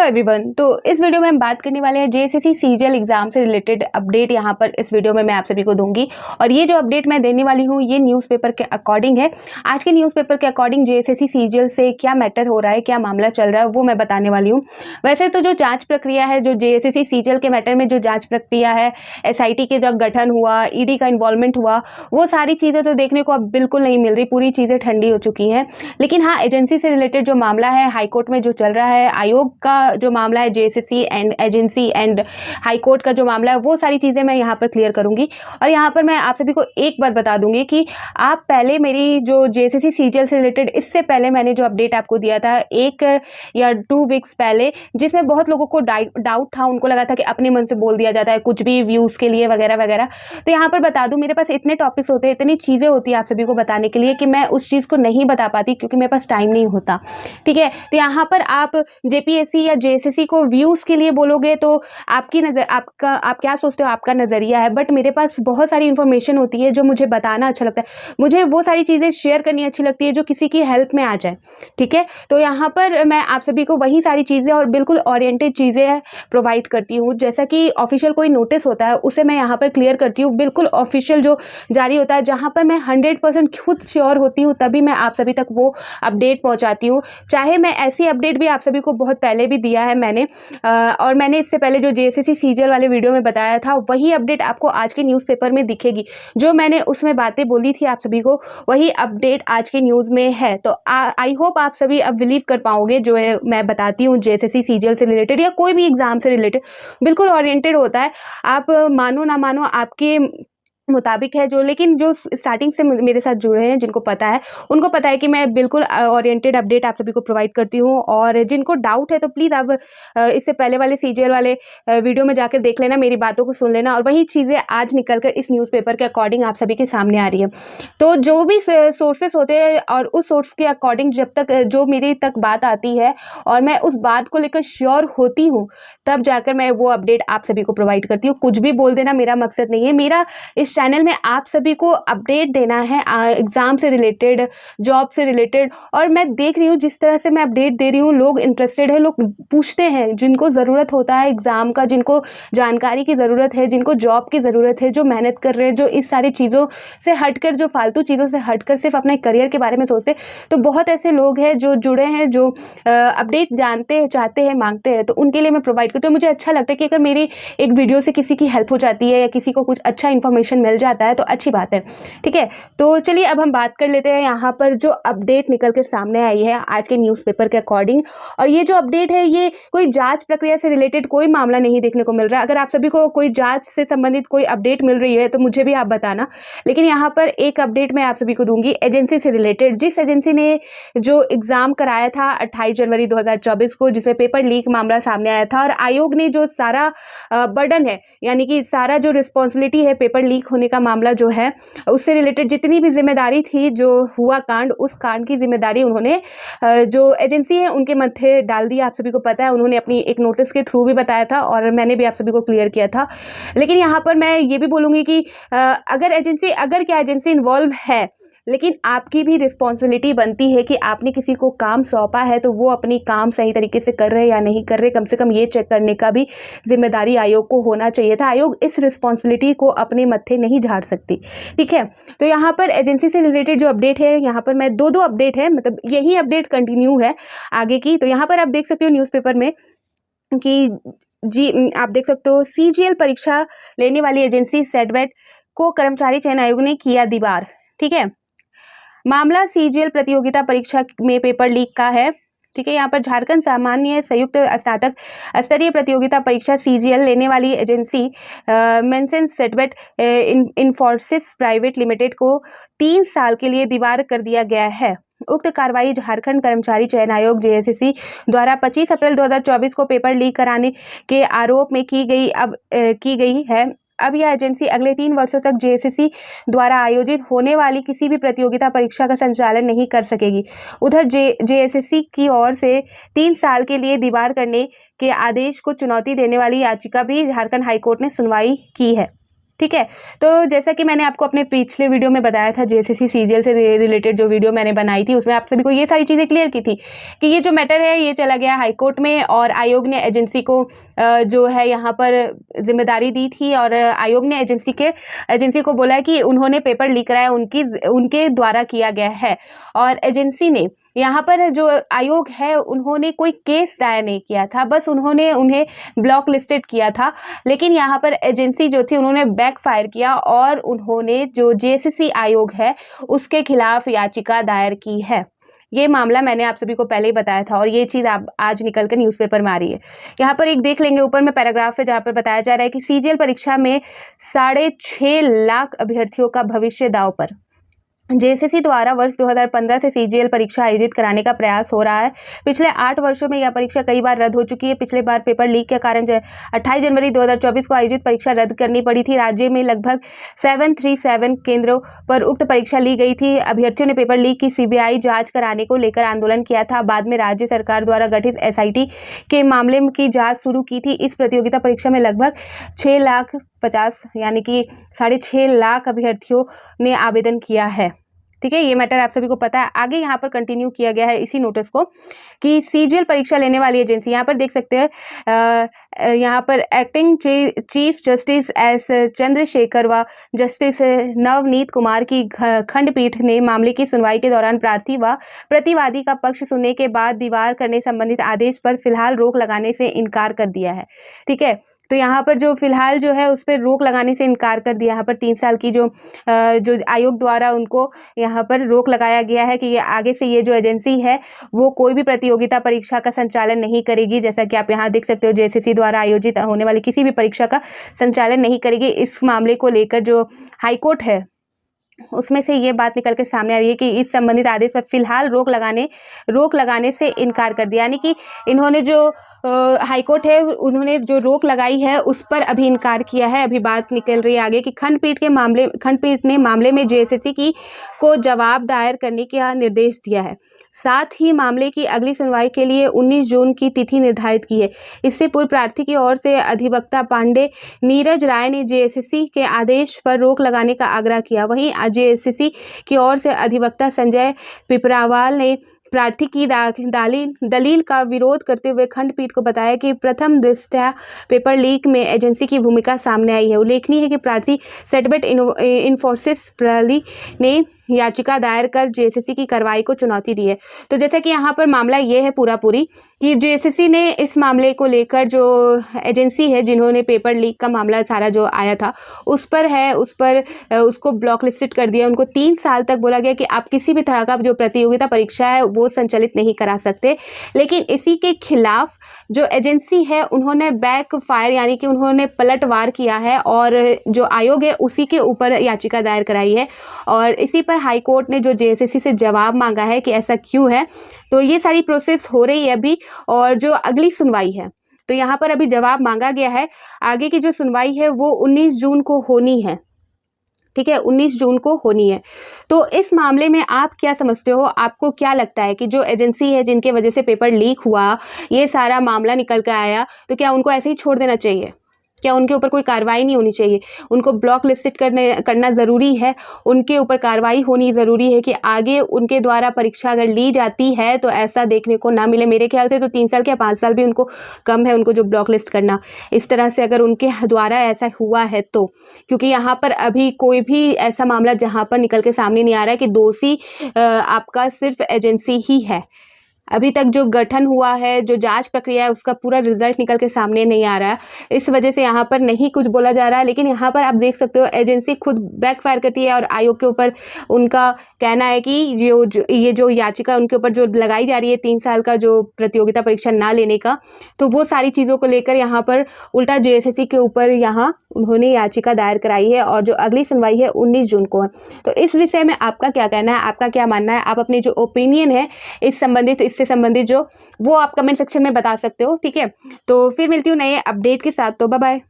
Everyone. तो इस video में हम बात करने वाले हैं जेएसएससी सीजीएल एग्जाम से रिलेटेड अपडेट। यहाँ पर इस वीडियो में मैं आप सभी को दूंगी और ये जो अपडेट मैं देने वाली हूँ ये न्यूज़पेपर के अकॉर्डिंग है। आज के न्यूज़पेपर के अकॉर्डिंग जेएसएससी सीजीएल से क्या मैटर हो रहा है, क्या मामला चल रहा है, वो मैं बताने वाली हूँ। वैसे तो जो जाँच प्रक्रिया है, जो जेएसएससी सीजीएल के मैटर में जो जाँच प्रक्रिया है, एसआईटी के जो गठन हुआ, ईडी का इन्वॉल्वमेंट हुआ, वो सारी चीज़ें तो देखने को अब बिल्कुल नहीं मिल रही, पूरी चीज़ें ठंडी हो चुकी हैं। लेकिन हाँ, एजेंसी से रिलेटेड जो मामला है हाईकोर्ट में जो चल रहा है, आयोग का जो मामला है, JSSC and agency and high court का जो मामला है, वो सारी चीज़ें मैं यहाँ पर क्लियर करूंगी। और यहाँ पर मैं आप सभी को एक बात बता दूंगी कि आप पहले मेरी जो जेएसएससी सीजीएल से रिलेटेड इससे पहले मैंने जो अपडेट आपको दिया था 1 या 2 वीक्स पहले, जिसमें बहुत लोगों को डाउट था, उनको लगा था कि अपने मन से बोल दिया जाता है कुछ भी व्यूज़ के लिए वगैरह वगैरह। तो यहाँ पर बता दूँ, मेरे पास इतने टॉपिक्स होते हैं, इतनी चीज़ें होती है आप सभी को बताने के लिए कि मैं उस चीज़ को नहीं बता पाती क्योंकि मेरे पास टाइम नहीं होता। ठीक है, तो यहाँ पर आप जेपीएससी या जेएसएससी को व्यूज़ के लिए बोलोगे तो आपकी नज़र, आप क्या सोचते हो, आपका नज़रिया है। बट मेरे पास बहुत सारी इन्फॉर्मेशन होती है जो मुझे बताना अच्छा लगता है, मुझे वो सारी चीज़ें शेयर करनी अच्छी लगती है जो किसी की हेल्प में आ जाए। ठीक है, तो यहाँ पर मैं आप सभी को वही सारी चीज़ें और बिल्कुल ओरिएंटेड चीज़ें प्रोवाइड करती हूँ। जैसा कि ऑफिशियल कोई नोटिस होता है उसे मैं यहाँ पर क्लियर करती हूँ, बिल्कुल ऑफिशियल जो जारी होता है, जहाँ पर मैं 100% खुद श्योर होती हूँ, तभी मैं आप सभी तक वो अपडेट पहुँचाती हूँ। चाहे मैं ऐसी अपडेट भी आप सभी को बहुत पहले भी दिया है मैंने, और मैंने इससे पहले जो जेएसएससी सीजीएल वाले वीडियो में बताया था, वही अपडेट आपको आज के न्यूज़पेपर में दिखेगी। जो मैंने उसमें बातें बोली थी आप सभी को, वही अपडेट आज के न्यूज़ में है। तो आई होप आप सभी अब बिलीव कर पाओगे जो है मैं बताती हूँ जेएसएससी सीजीएल से रिलेटेड या कोई भी एग्जाम से रिलेटेड, बिल्कुल ओरिएंटेड होता है। आप मानो ना मानो, आपके मुताबिक है जो, लेकिन जो स्टार्टिंग से मेरे साथ जुड़े हैं, जिनको पता है, उनको पता है कि मैं बिल्कुल ओरिएंटेड अपडेट आप सभी को प्रोवाइड करती हूँ। और जिनको डाउट है तो प्लीज़ आप इससे पहले वाले सीजीएल वाले वीडियो में जाकर देख लेना, मेरी बातों को सुन लेना, और वही चीज़ें आज निकल कर इस न्यूज़पेपर के अकॉर्डिंग आप सभी के सामने आ रही है। तो जो भी सोर्सेस होते हैं और उस सोर्स के अकॉर्डिंग जब तक जो मेरे तक बात आती है और मैं उस बात को लेकर श्योर होती हूँ, तब जाकर मैं वो अपडेट आप सभी को प्रोवाइड करती हूँ। कुछ भी बोल देना मेरा मकसद नहीं है। मेरा इस चैनल में आप सभी को अपडेट देना है एग्जाम से रिलेटेड, जॉब से रिलेटेड। और मैं देख रही हूँ जिस तरह से मैं अपडेट दे रही हूँ, लोग इंटरेस्टेड है, लोग पूछते हैं, जिनको ज़रूरत होता है एग्ज़ाम का, जिनको जानकारी की ज़रूरत है, जिनको जॉब की ज़रूरत है, जो मेहनत कर रहे हैं, जो इस सारी चीज़ों से हटकर, जो फालतू चीज़ों से हटकर सिर्फ अपने करियर के बारे में सोचते हैं। तो बहुत ऐसे लोग हैं जो जुड़े हैं, जो अपडेट जानते हैं, चाहते हैं, मांगते हैं, तो उनके लिए मैं प्रोवाइड करती हूँ। मुझे अच्छा लगता है कि अगर मेरी एक वीडियो से किसी की हेल्प हो जाती है या किसी को कुछ अच्छा इन्फॉर्मेशन मिल जाता है तो अच्छी बात है। ठीक है, तो चलिए अब हम बात कर लेते हैं यहाँ पर जो अपडेट निकल कर सामने आई है आज के न्यूज़पेपर के अकॉर्डिंग। और ये जो अपडेट है ये कोई जांच प्रक्रिया से रिलेटेड कोई मामला नहीं देखने को मिल रहा है। अगर आप सभी को कोई जांच से संबंधित कोई अपडेट मिल रही है तो मुझे भी आप बताना। लेकिन यहाँ पर एक अपडेट मैं आप सभी को दूंगी एजेंसी से रिलेटेड, जिस एजेंसी ने जो एग्ज़ाम कराया था 28 जनवरी 2024 को, जिसमें पेपर लीक मामला सामने आया था, और आयोग ने जो सारा बर्डन है, यानी कि सारा जो रिस्पॉन्सिबिलिटी है पेपर लीक होने का मामला जो है, उससे रिलेटेड जितनी भी जिम्मेदारी थी, जो हुआ कांड, उस कांड की जिम्मेदारी उन्होंने जो एजेंसी है उनके मत्थे डाल दी। आप सभी को पता है, उन्होंने अपनी एक नोटिस के थ्रू भी बताया था और मैंने भी आप सभी को क्लियर किया था। लेकिन यहाँ पर मैं ये भी बोलूँगी कि अगर क्या एजेंसी इन्वॉल्व है, लेकिन आपकी भी रिस्पॉन्सिबिलिटी बनती है कि आपने किसी को काम सौंपा है तो वो अपनी काम सही तरीके से कर रहे हैं या नहीं कर रहे, कम से कम ये चेक करने का भी जिम्मेदारी आयोग को होना चाहिए था। आयोग इस रिस्पॉन्सिबिलिटी को अपने मत्थे नहीं झाड़ सकती। ठीक है, तो यहाँ पर एजेंसी से रिलेटेड जो अपडेट है, यहाँ पर मैं दो अपडेट है, मतलब यही अपडेट कंटिन्यू है आगे की। तो यहाँ पर आप देख सकते हो न्यूज़पेपर में कि आप देख सकते हो, सीजीएल परीक्षा लेने वाली एजेंसी सेटवेट को कर्मचारी चयन आयोग ने किया दीवार। ठीक है, मामला सीजीएल प्रतियोगिता परीक्षा में पेपर लीक का है। ठीक है, यहाँ पर झारखंड सामान्य संयुक्त स्नातक स्तरीय प्रतियोगिता परीक्षा सीजीएल लेने वाली agency mention Set Wet Infosys private limited को 3 साल के लिए दीवार कर दिया गया है। उक्त कार्रवाई झारखंड कर्मचारी चयन आयोग जेएसएससी द्वारा 25 अप्रैल 2024 को पेपर लीक कराने के आरोप में की गई है। अब यह एजेंसी अगले 3 वर्षों तक जेएसएससी द्वारा आयोजित होने वाली किसी भी प्रतियोगिता परीक्षा का संचालन नहीं कर सकेगी। उधर जेएसएससी की ओर से 3 साल के लिए दीवार करने के आदेश को चुनौती देने वाली याचिका भी झारखंड हाईकोर्ट ने सुनवाई की है। ठीक है। तो जैसा कि मैंने आपको अपने पिछले वीडियो में बताया था, जेएसएससी सीजीएल से रिलेटेड जो वीडियो मैंने बनाई थी, उसमें आप सभी को ये सारी चीज़ें क्लियर की थी कि ये जो मैटर है ये चला गया हाई कोर्ट में, और आयोग ने एजेंसी को जो है यहाँ पर जिम्मेदारी दी थी, और आयोग ने एजेंसी को बोला कि उन्होंने पेपर लीक कराया, उनके द्वारा किया गया है। और एजेंसी ने यहाँ पर जो आयोग है उन्होंने कोई केस दायर नहीं किया था, बस उन्होंने उन्हें ब्लॉक लिस्टेड किया था। लेकिन यहाँ पर एजेंसी जो थी उन्होंने बैकफायर किया और उन्होंने जो जेएसएससी आयोग है उसके खिलाफ याचिका दायर की है। ये मामला मैंने आप सभी को पहले ही बताया था, और ये चीज़ आप आज निकल कर न्यूज़पेपर में आ रही है। यहाँ पर एक देख लेंगे, ऊपर में पैराग्राफ है जहाँ पर बताया जा रहा है कि सीजीएल परीक्षा में 6.5 लाख अभ्यर्थियों का भविष्य दांव पर। जेएसएससी द्वारा वर्ष 2015 से सीजीएल परीक्षा आयोजित कराने का प्रयास हो रहा है। पिछले 8 वर्षों में यह परीक्षा कई बार रद्द हो चुकी है। पिछले बार पेपर लीक के कारण 28 जनवरी 2024 को आयोजित परीक्षा रद्द करनी पड़ी थी। राज्य में लगभग 737 केंद्रों पर उक्त परीक्षा ली गई थी। अभ्यर्थियों ने पेपर लीक की सीबीआई जांच कराने को लेकर आंदोलन किया था। बाद में राज्य सरकार द्वारा गठित एसआईटी के मामले की जाँच शुरू की थी। इस प्रतियोगिता परीक्षा में लगभग 6,50,000 यानी कि 6.5 लाख अभ्यर्थियों ने आवेदन किया है। ठीक है, ये मैटर आप सभी को पता है। आगे यहाँ पर कंटिन्यू किया गया है इसी नोटिस को कि सीजीएल परीक्षा लेने वाली एजेंसी, यहाँ पर देख सकते हैं यहाँ पर acting chief justice S Chandrashekhar व जस्टिस नवनीत कुमार की खंडपीठ ने मामले की सुनवाई के दौरान प्रार्थी व प्रतिवादी का पक्ष सुनने के बाद दीवार करने संबंधित आदेश पर फिलहाल रोक लगाने से इनकार कर दिया है। ठीक है, तो यहाँ पर जो फिलहाल जो है उस पर रोक लगाने से इनकार कर दिया। यहाँ पर 3 साल की जो आयोग द्वारा उनको यहाँ पर रोक लगाया गया है कि ये आगे से ये जो एजेंसी है वो कोई भी प्रतियोगिता परीक्षा का संचालन नहीं करेगी। जैसा कि आप यहाँ देख सकते हो, जेएसएससी द्वारा आयोजित होने वाली किसी भी परीक्षा का संचालन नहीं करेगी। इस मामले को लेकर जो हाईकोर्ट है उसमें से ये बात निकल के सामने आ रही है कि इस संबंधित आदेश पर फिलहाल रोक लगाने से इनकार कर दिया। यानी कि इन्होंने जो हाईकोर्ट है उन्होंने जो रोक लगाई है उस पर अभी इनकार किया है। अभी बात निकल रही है आगे कि खंडपीठ ने मामले में जेएसएससी को जवाब दायर करने का निर्देश दिया है। साथ ही मामले की अगली सुनवाई के लिए 19 जून की तिथि निर्धारित की है। इससे पूर्व प्रार्थी की ओर से अधिवक्ता पांडे नीरज राय ने जेएसएससी के आदेश पर रोक लगाने का आग्रह किया। वहीं जेएसएससी की ओर से अधिवक्ता संजय पिपरावाल ने प्रार्थी की दलील का विरोध करते हुए खंडपीठ को बताया कि प्रथम दृष्टया पेपर लीक में एजेंसी की भूमिका सामने आई है। उल्लेखनीय है कि प्रार्थी सेटबेट इन्फोसिस प्रणाली ने याचिका दायर कर जेएसएससी की कार्रवाई को चुनौती दी है। तो जैसा कि यहाँ पर मामला ये है पूरी कि जेएसएससी ने इस मामले को लेकर जो एजेंसी है जिन्होंने पेपर लीक का मामला सारा जो आया था उस पर उसको ब्लॉक लिस्टेड कर दिया। उनको 3 साल तक बोला गया कि आप किसी भी तरह का जो प्रतियोगिता परीक्षा है वो संचालित नहीं करा सकते। लेकिन इसी के खिलाफ जो एजेंसी है उन्होंने बैकफायर यानी कि उन्होंने पलटवार किया है और जो आयोग है उसी के ऊपर याचिका दायर कराई है। और इसी पर हाई कोर्ट ने जो जेएसएससी से जवाब मांगा है कि ऐसा क्यों है। तो ये सारी प्रोसेस हो रही है अभी, और जो अगली सुनवाई है तो यहाँ पर अभी जवाब मांगा गया है। आगे की जो सुनवाई है वो 19 जून को होनी है। ठीक है, 19 जून को होनी है। तो इस मामले में आप क्या समझते हो, आपको क्या लगता है कि जो एजेंसी है जिनके वजह से पेपर लीक हुआ, ये सारा मामला निकल कर आया, तो क्या उनको ऐसे ही छोड़ देना चाहिए? क्या उनके ऊपर कोई कार्रवाई नहीं होनी चाहिए? उनको ब्लॉक लिस्टेड करना ज़रूरी है, उनके ऊपर कार्रवाई होनी ज़रूरी है कि आगे उनके द्वारा परीक्षा अगर ली जाती है तो ऐसा देखने को ना मिले। मेरे ख्याल से तो 3 साल या 5 साल भी उनको कम है, उनको जो ब्लॉक लिस्ट करना इस तरह से अगर उनके द्वारा ऐसा हुआ है तो। क्योंकि यहाँ पर अभी कोई भी ऐसा मामला जहाँ पर निकल के सामने नहीं आ रहा है कि दोषी आपका सिर्फ एजेंसी ही है। अभी तक जो गठन हुआ है, जो जांच प्रक्रिया है, उसका पूरा रिजल्ट निकल के सामने नहीं आ रहा है। इस वजह से यहाँ पर नहीं कुछ बोला जा रहा है। लेकिन यहाँ पर आप देख सकते हो एजेंसी खुद बैकफायर करती है और आयोग के ऊपर उनका कहना है कि ये जो याचिका उनके ऊपर जो लगाई जा रही है 3 साल का जो प्रतियोगिता परीक्षा ना लेने का, तो वो सारी चीज़ों को लेकर यहाँ पर उल्टा जेएसएससी के ऊपर यहाँ उन्होंने याचिका दायर कराई है और जो अगली सुनवाई है 19 जून को है। तो इस विषय में आपका क्या कहना है, आपका क्या मानना है? आप अपनी जो ओपिनियन है इससे संबंधित जो वो आप कमेंट सेक्शन में बता सकते हो। ठीक है, तो फिर मिलती हूँ नए अपडेट के साथ। तो बाय बाय।